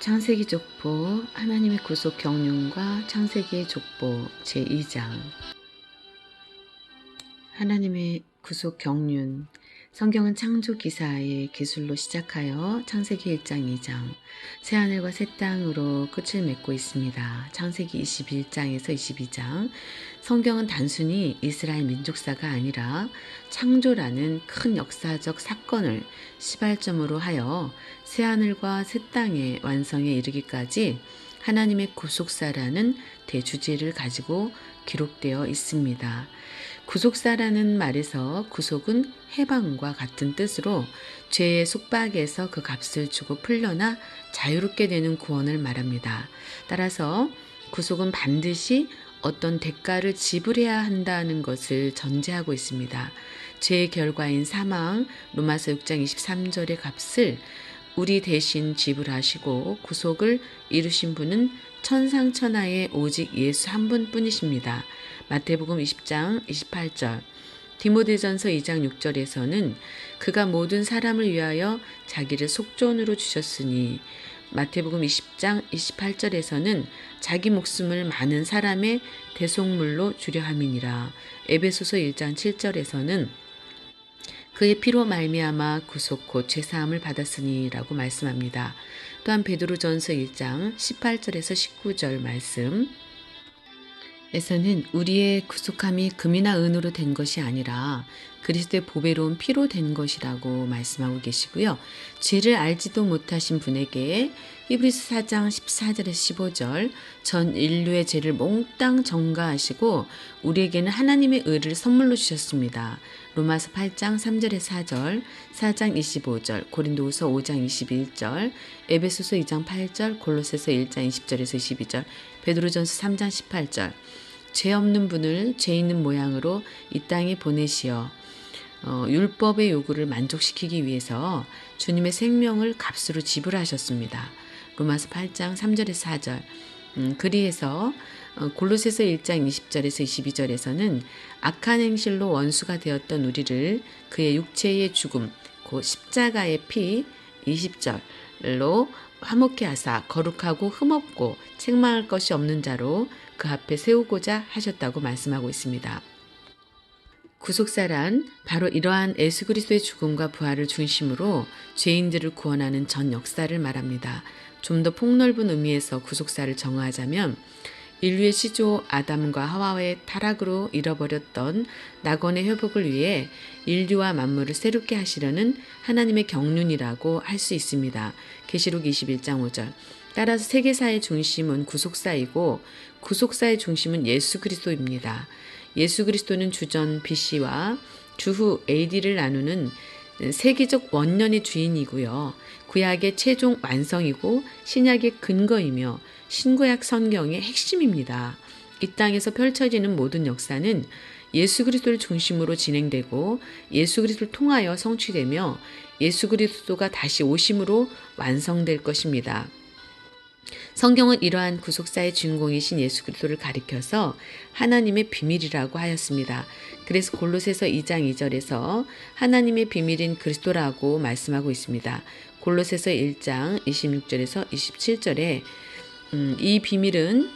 창세기 족보 하나님의 구속 경륜과 창세기의 족보 제2장 하나님의 구속 경륜 성경은 창조 기사의 기술로 시작하여 창세기 1장 2장 새하늘과 새 땅으로 끝을 맺고 있습니다. 창세기 21장에서 22장 성경은 단순히 이스라엘 민족사가 아니라 창조라는 큰 역사적 사건을 시발점으로 하여 새하늘과 새 땅의 완성에 이르기까지 하나님의 구속사라는 대주제를 가지고 기록되어 있습니다. 구속사라는 말에서 구속은 해방과 같은 뜻으로 죄의 속박에서 그 값을 주고 풀려나 자유롭게 되는 구원을 말합니다. 따라서 구속은 반드시 어떤 대가를 지불해야 한다는 것을 전제하고 있습니다. 죄의 결과인 사망, 로마서 6장 23절의 값을 우리 대신 지불하시고 구속을 이루신 분은 천상천하에 오직 예수 한 분뿐이십니다. 마태복음 20장 28절, 디모데전서 2장 6절에서는 그가 모든 사람을 위하여 자기를 속전으로 주셨으니, 마태복음 20장 28절에서는 자기 목숨을 많은 사람의 대속물로 주려 함이니라. 에베소서 1장 7절에서는 그의 피로 말미암아 구속 곧 죄사함을 받았으니라고 말씀합니다. 또한 베드로전서 1장 18절에서 19절 말씀 에서는 우리의 구속함이 금이나 은으로 된 것이 아니라 그리스도의 보배로운 피로 된 것이라고 말씀하고 계시고요. 죄를 알지도 못하신 분에게 히브리서 4장 14절에서 15절 전 인류의 죄를 몽땅 전가하시고 우리에게는 하나님의 의를 선물로 주셨습니다. 로마서 8장 3절에서 4절, 4장 25절, 고린도후서 5장 21절, 에베소서 2장 8절, 골로새서 1장 20절에서 22절, 베드로전서 3장 18절, 죄 없는 분을 죄 있는 모양으로 이 땅에 보내시어 율법의 요구를 만족시키기 위해서 주님의 생명을 값으로 지불하셨습니다. 로마서 8장 3절에서 4절. 그리해서 골로새서 1장 20절에서 22절에서는 악한 행실로 원수가 되었던 우리를 그의 육체의 죽음, 곧 십자가의 피 20절로 화목케 하사 거룩하고 흠없고 책망할 것이 없는 자로 그 앞에 세우고자 하셨다고 말씀하고 있습니다. 구속사란 바로 이러한 예수 그리스도의 죽음과 부활을 중심으로 죄인들을 구원하는 전 역사를 말합니다. 좀 더 폭넓은 의미에서 구속사를 정의하자면 인류의 시조 아담과 하와의 타락으로 잃어버렸던 낙원의 회복을 위해 인류와 만물을 새롭게 하시려는 하나님의 경륜이라고 할 수 있습니다. 계시록 21장 5절. 따라서 세계사의 중심은 구속사이고 구속사의 중심은 예수 그리스도입니다. 예수 그리스도는 주전 BC와 주후 AD를 나누는 세계적 원년의 주인이고요. 구약의 최종 완성이고 신약의 근거이며 신구약 성경의 핵심입니다. 이 땅에서 펼쳐지는 모든 역사는 예수 그리스도를 중심으로 진행되고 예수 그리스도를 통하여 성취되며 예수 그리스도가 다시 오심으로 완성될 것입니다. 성경은 이러한 구속사의 주인공이신 예수 그리스도를 가리켜서 하나님의 비밀이라고 하였습니다. 그래서 골로새서 2장 2절에서 하나님의 비밀인 그리스도라고 말씀하고 있습니다. 골로새서 1장 26절에서 27절에 이 비밀은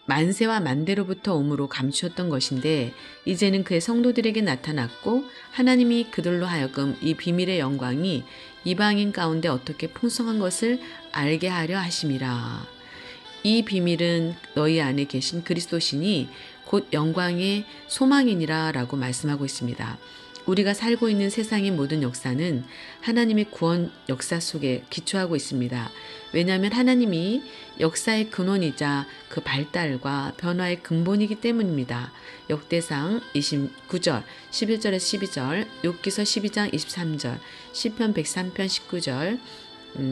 만세와 만대로부터 오므로 감추었던 것인데 이제는 그의 성도들에게 나타났고 하나님이 그들로 하여금 이 비밀의 영광이 이방인 가운데 어떻게 풍성한 것을 알게 하려 하심이라. 이 비밀은 너희 안에 계신 그리스도시니 곧 영광의 소망이니라 라고 말씀하고 있습니다. 우리가 살고 있는 세상의 모든 역사는 하나님의 구원 역사 속에 기초하고 있습니다. 왜냐하면 하나님이 역사의 근원이자 그 발달과 변화의 근본이기 때문입니다. 역대상 29절, 11절에서 12절, 욥기서 12장 23절, 시편 103편 19절,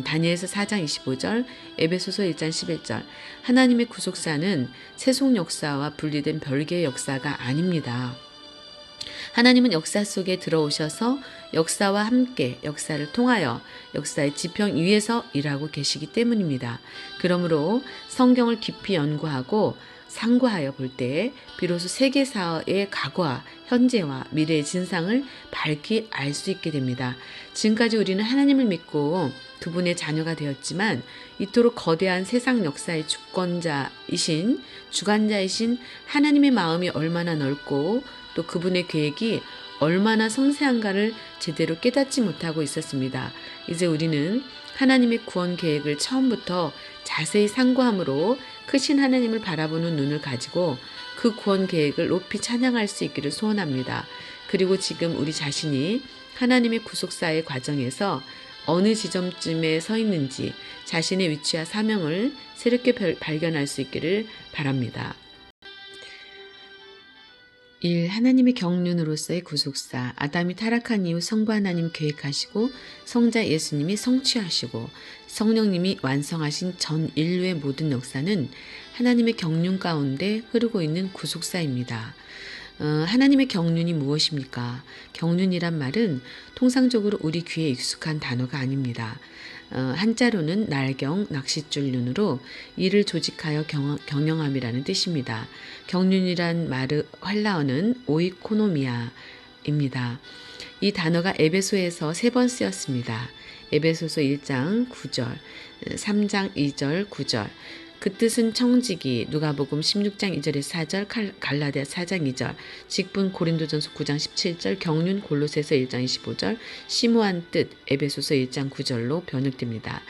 다니엘서 4장 25절, 에베소서 1장 11절. 하나님의 구속사는 세속 역사와 분리된 별개의 역사가 아닙니다. 하나님은 역사 속에 들어오셔서 역사와 함께 역사를 통하여 역사의 지평 위에서 일하고 계시기 때문입니다. 그러므로 성경을 깊이 연구하고 상고하여 볼 때 비로소 세계사의 과거와 현재와 미래의 진상을 밝히 알 수 있게 됩니다. 지금까지 우리는 하나님을 믿고 그분의 자녀가 되었지만 이토록 거대한 세상 역사의 주관자이신 하나님의 마음이 얼마나 넓고 또 그분의 계획이 얼마나 섬세한가를 제대로 깨닫지 못하고 있었습니다. 이제 우리는 하나님의 구원 계획을 처음부터 자세히 상고함으로 크신 하나님을 바라보는 눈을 가지고 그 구원 계획을 높이 찬양할 수 있기를 소원합니다. 그리고 지금 우리 자신이 하나님의 구속사의 과정에서 어느 지점쯤에 서 있는지 자신의 위치와 사명을 새롭게 발견할 수 있기를 바랍니다. 1. 하나님의 경륜으로서의 구속사. 아담이 타락한 이후 성부 하나님 계획하시고 성자 예수님이 성취하시고 성령님이 완성하신 전 인류의 모든 역사는 하나님의 경륜 가운데 흐르고 있는 구속사입니다. 하나님의 경륜이 무엇입니까? 경륜이란 말은 통상적으로 우리 귀에 익숙한 단어가 아닙니다. 한자로는 날경, 낚싯줄 눈으로 이를 조직하여 경영함이라는 뜻입니다. 경륜이란 말의 헬라어는 오이코노미아입니다. 이 단어가 에베소에서 3번 쓰였습니다. 에베소서 1장 9절, 3장 2절, 9절. 그 뜻은 청지기, 누가복음 16장 2절에서 4절, 갈라디아 4장 2절, 직분 고린도전서 9장 17절, 경륜 골로새서 1장 25절, 심오한 뜻 에베소서 1장 9절로 번역됩니다.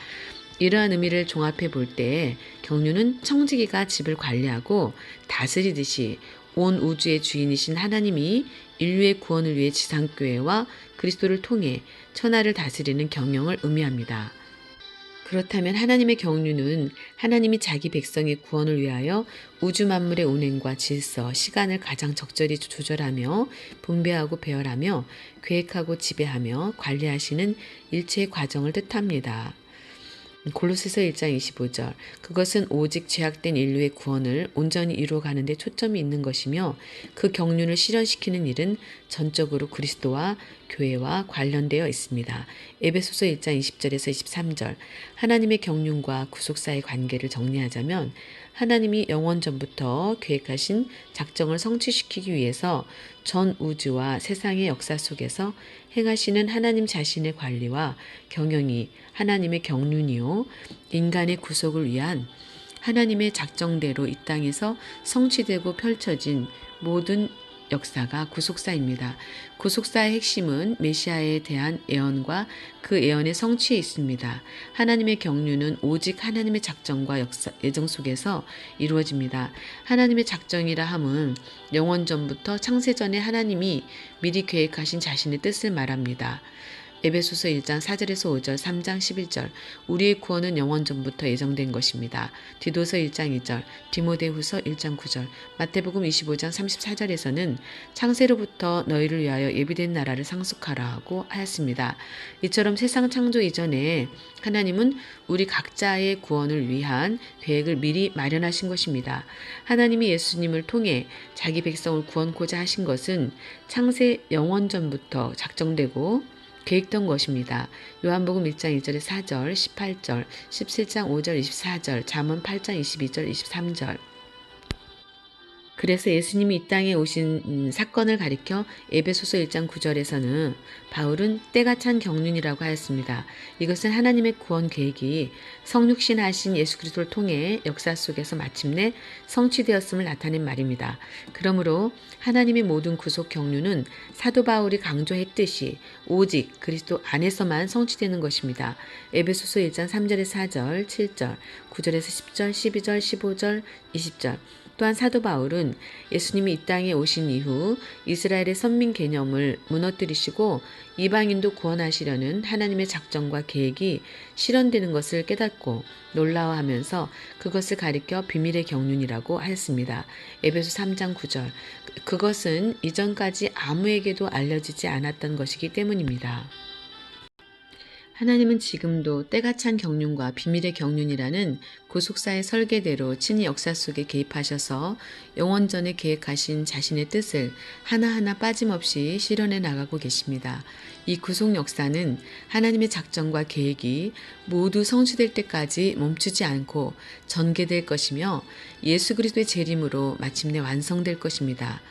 이러한 의미를 종합해 볼 때 경륜은 청지기가 집을 관리하고 다스리듯이 온 우주의 주인이신 하나님이 인류의 구원을 위해 지상교회와 그리스도를 통해 천하를 다스리는 경영을 의미합니다. 그렇다면 하나님의 경륜은 하나님이 자기 백성의 구원을 위하여 우주 만물의 운행과 질서, 시간을 가장 적절히 조절하며 분배하고 배열하며 계획하고 지배하며 관리하시는 일체의 과정을 뜻합니다. 골로새서 1장 25절. 그것은 오직 죄악된 인류의 구원을 온전히 이루어가는 데 초점이 있는 것이며 그 경륜을 실현시키는 일은 전적으로 그리스도와 교회와 관련되어 있습니다. 에베소서 1장 20절에서 23절. 하나님의 경륜과 구속사의 관계를 정리하자면 하나님이 영원 전부터 계획하신 작정을 성취시키기 위해서 전 우주와 세상의 역사 속에서 행하시는 하나님 자신의 관리와 경영이 하나님의 경륜이요 인간의 구속을 위한 하나님의 작정대로 이 땅에서 성취되고 펼쳐진 모든 역사가 구속사입니다. 구속사의 핵심은 메시아에 대한 예언과 그 예언의 성취에 있습니다. 하나님의 경륜은 오직 하나님의 작정과 예정 속에서 이루어집니다. 하나님의 작정이라 함은 영원 전부터 창세 전에 하나님이 미리 계획하신 자신의 뜻을 말합니다. 에베소서 1장 4절에서 5절, 3장 11절. 우리의 구원은 영원 전부터 예정된 것입니다. 디도서 1장 2절, 디모데후서 1장 9절, 마태복음 25장 34절에서는 창세로부터 너희를 위하여 예비된 나라를 상속하라고 하였습니다. 이처럼 세상 창조 이전에 하나님은 우리 각자의 구원을 위한 계획을 미리 마련하신 것입니다. 하나님이 예수님을 통해 자기 백성을 구원코자 하신 것은 창세 영원 전부터 작정되고 계획된 것입니다. 요한복음 1장 2절에 4절, 18절, 17장 5절, 24절, 잠언 8장 22절, 23절. 그래서 예수님이 이 땅에 오신 사건을 가리켜 에베소서 1장 9절에서는 바울은 때가 찬 경륜이라고 하였습니다. 이것은 하나님의 구원 계획이 성육신하신 예수 그리스도를 통해 역사 속에서 마침내 성취되었음을 나타낸 말입니다. 그러므로 하나님의 모든 구속 경륜은 사도 바울이 강조했듯이 오직 그리스도 안에서만 성취되는 것입니다. 에베소서 1장 3절에서 4절, 7절, 9절에서 10절, 12절, 15절, 20절. 또한 사도 바울은 예수님이 이 땅에 오신 이후 이스라엘의 선민 개념을 무너뜨리시고 이방인도 구원하시려는 하나님의 작정과 계획이 실현되는 것을 깨닫고 놀라워하면서 그것을 가리켜 비밀의 경륜이라고 하였습니다. 에베소 3장 9절. 그것은 이전까지 아무에게도 알려지지 않았던 것이기 때문입니다. 하나님은 지금도 때가 찬 경륜과 비밀의 경륜이라는 구속사의 설계대로 친히 역사 속에 개입하셔서 영원전에 계획하신 자신의 뜻을 하나하나 빠짐없이 실현해 나가고 계십니다. 이 구속 역사는 하나님의 작정과 계획이 모두 성취될 때까지 멈추지 않고 전개될 것이며 예수 그리스도의 재림으로 마침내 완성될 것입니다.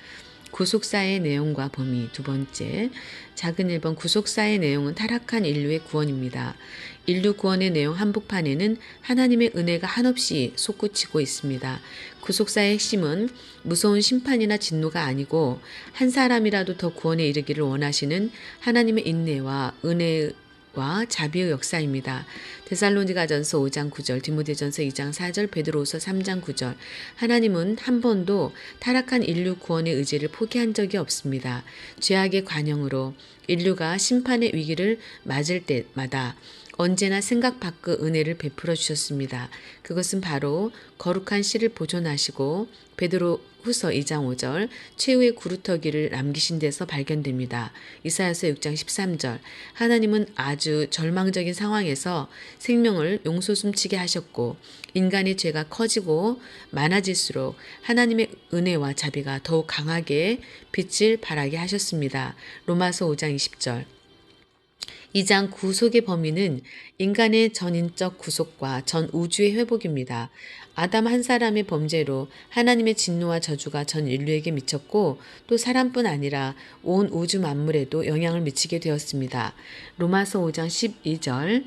구속사의 내용과 범위. 두 번째, 작은 1번 구속사의 내용은 타락한 인류의 구원입니다. 인류 구원의 내용 한복판에는 하나님의 은혜가 한없이 솟구치고 있습니다. 구속사의 핵심은 무서운 심판이나 진노가 아니고 한 사람이라도 더 구원에 이르기를 원하시는 하나님의 인내와 은혜와 자비의 역사입니다. 데살로니가전서 5장 9절, 디모데전서 2장 4절, 베드로후서 3장 9절. 하나님은 한 번도 타락한 인류 구원의 의지를 포기한 적이 없습니다. 죄악의 관영으로 인류가 심판의 위기를 맞을 때마다 언제나 생각 밖의 은혜를 베풀어 주셨습니다. 그것은 바로 거룩한 씨를 보존하시고 베드로후서 2장 5절 최후의 구루터기를 남기신 데서 발견됩니다. 이사야서 6장 13절 하나님은 아주 절망적인 상황에서 생명을 용솟음치게 하셨고 인간의 죄가 커지고 많아질수록 하나님의 은혜와 자비가 더욱 강하게 빛을 발하게 하셨습니다. 로마서 5장 20절 2장 구속의 범위는 인간의 전인적 구속과 전 우주의 회복입니다. 아담 한 사람의 범죄로 하나님의 진노와 저주가 전 인류에게 미쳤고 또 사람뿐 아니라 온 우주 만물에도 영향을 미치게 되었습니다. 로마서 5장 12절,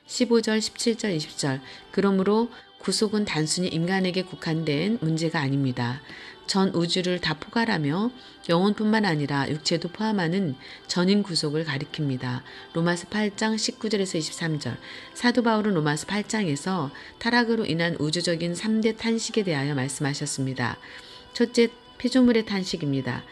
15절, 17절, 20절 그러므로 구속은 단순히 인간에게 국한된 문제가 아닙니다. 전 우주를 다 포괄하며 영혼뿐만 아니라 육체도 포함하는 전인 구속을 가리킵니다. 로마서 8장 19절에서 23절 사도 바울은 로마서 8장에서 타락으로 인한 우주적인 3대 탄식에 대하여 말씀하셨습니다. 첫째, 피조물의 탄식입니다.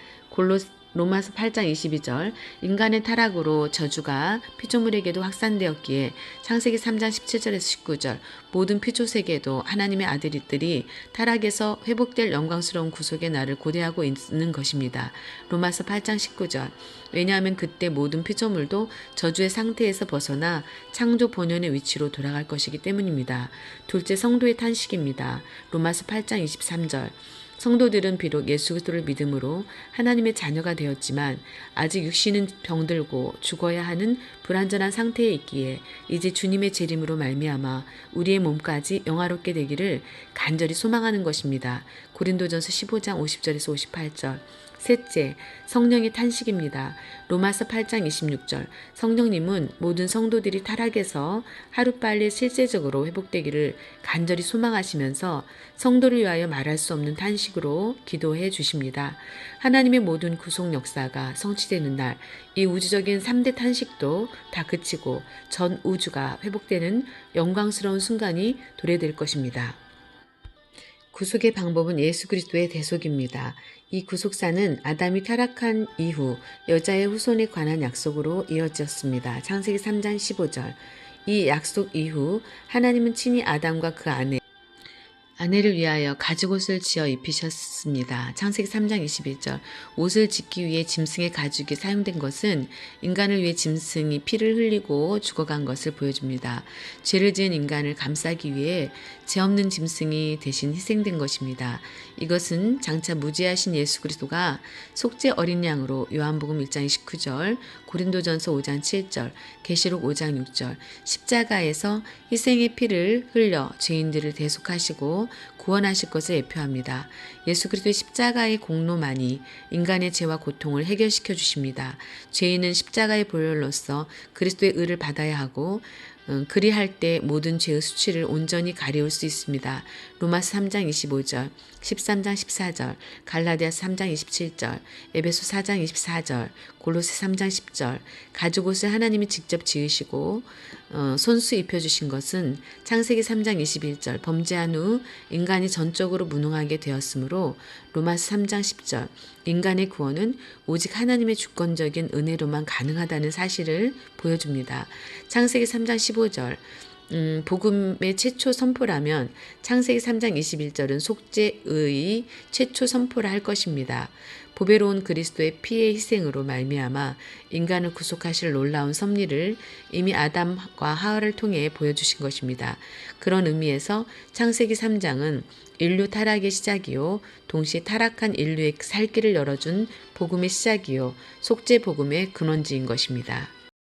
로마서 8장 22절 인간의 타락으로 저주가 피조물에게도 확산되었기에 창세기 3장 17절에서 19절 모든 피조세계도 하나님의 아들들이 타락에서 회복될 영광스러운 구속의 날을 고대하고 있는 것입니다. 로마서 8장 19절 왜냐하면 그때 모든 피조물도 저주의 상태에서 벗어나 창조 본연의 위치로 돌아갈 것이기 때문입니다. 둘째, 성도의 탄식입니다. 로마서 8장 23절 성도들은 비록 예수 그리스도를 믿음으로 하나님의 자녀가 되었지만 아직 육신은 병들고 죽어야 하는 불완전한 상태에 있기에 이제 주님의 재림으로 말미암아 우리의 몸까지 영화롭게 되기를 간절히 소망하는 것입니다. 고린도전서 15장 50절에서 58절 셋째, 성령의 탄식입니다. 로마서 8장 26절 성령님은 모든 성도들이 타락해서 하루빨리 실제적으로 회복되기를 간절히 소망하시면서 성도를 위하여 말할 수 없는 탄식으로 기도해 주십니다. 하나님의 모든 구속 역사가 성취되는 날, 이 우주적인 3대 탄식도 다 그치고 전 우주가 회복되는 영광스러운 순간이 도래될 것입니다. 구속의 방법은 예수 그리스도의 대속입니다. 이 구속사는 아담이 타락한 이후 여자의 후손에 관한 약속으로 이어졌습니다. 창세기 3장 15절 이 약속 이후 하나님은 친히 아담과 그 아내를 위하여 가죽옷을 지어 입히셨습니다. 창세기 3장 21절 옷을 짓기 위해 짐승의 가죽이 사용된 것은 인간을 위해 짐승이 피를 흘리고 죽어간 것을 보여줍니다. 죄를 지은 인간을 감싸기 위해 죄 없는 짐승이 대신 희생된 것입니다. 이것은 장차 무지하신 예수 그리스도가 속죄 어린 양으로 요한복음 1장 29절, 고린도전서 5장 7절, 계시록 5장 6절 십자가에서 희생의 피를 흘려 죄인들을 대속하시고 구원하실 것을 예표합니다. 예수 그리스도의 십자가의 공로만이 인간의 죄와 고통을 해결시켜 주십니다. 죄인은 십자가의 보혈로서 그리스도의 의를 받아야 하고 그리할 때 모든 죄의 수치를 온전히 가리울 수 있습니다. 로마서 3장 25절, 13장 14절, 갈라디아서 3장 27절, 에베소 4장 24절, 골로새 3장 10절 가죽옷을 하나님이 직접 지으시고 손수 입혀주신 것은 창세기 3장 21절 범죄한 후 인간이 전적으로 무능하게 되었으므로 로마서 3장 10절 인간의 구원은 오직 하나님의 주권적인 은혜로만 가능하다는 사실을 보여줍니다. 창세기 3장 15절 복음의 최초 선포라면 창세기 3장 21절은 속죄의 최초 선포를 할 것입니다. 보배로운 그리스도의 피의 희생으로 말미암아 인간을 구속하실 놀라운 섭리를 이미 아담과 하와를 통해 보여주신 것입니다. 그런 의미에서 창세기 3장은 인류 타락의 시작이요 동시에 타락한 인류의 살 길을 열어준 복음의 시작이요 속죄 복음의 근원지인 것입니다.